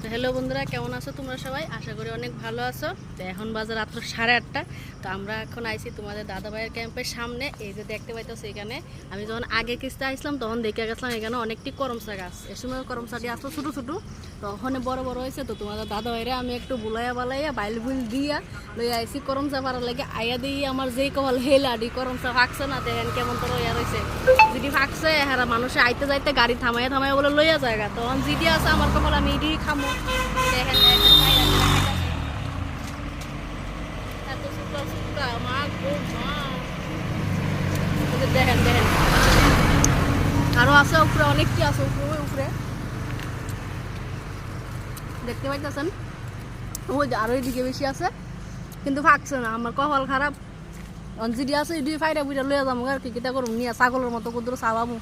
তো হ্যালো বন্ধুরা, কেমন আছো তোমরা সবাই? আশা করি অনেক ভালো আছো। তো এখন বাজে রাত্র 8:30। তো আমরা এখন আইছি তোমাদের দাদা ভাইয়ের ক্যাম্পের সামনে। এই যে দেখতে পাইতেছো, এখানে আমি যখন আগে কিস্তে আসলাম তখন দেখে গেছিলাম এখানে অনেকটি করমচা গাছ। এ সময় করমচাটি আসলো ছোটো ছোটো, তো ওখানে বড় বড় হয়েছে। তো তোমাদের দাদা ভাইরে আমি একটু বুলাইয়া বালাইয়া বাইল বুল দিয়া লই আইসি করমচা পাড়ার লাগে। আইয়া দিই আমার যেই কপাল হেলাডি করমচা ফাঁকছে না, দেখেন কেমন তো রইয়া রয়েছে। যদি ফাঁকছে হ্যাঁ মানুষে আইতে যাইতে গাড়ি থামাইয়া থামাইয়া বলে লইয়া জায়গা, তখন যদি আছে আমার কপাল আমি ইডি খামো। দেখেন এত শুকা শুকা মা গো মা। দেখেন দেখেন আরো আছে উপরে, অনেকটি আছে উপরে উপরে দেখতে পাইতেছেন। ওই যে আরো এদিকে বেশি আছে, কিন্তু ফাঁকছে না। আমার কপাল খারাপ। যদি আছে ইডি ফাইটা বুঝা লইয়া যাবো আর কি, কিটা করুম নিয়ে ছাগলের মতো কুদুর চাবামু।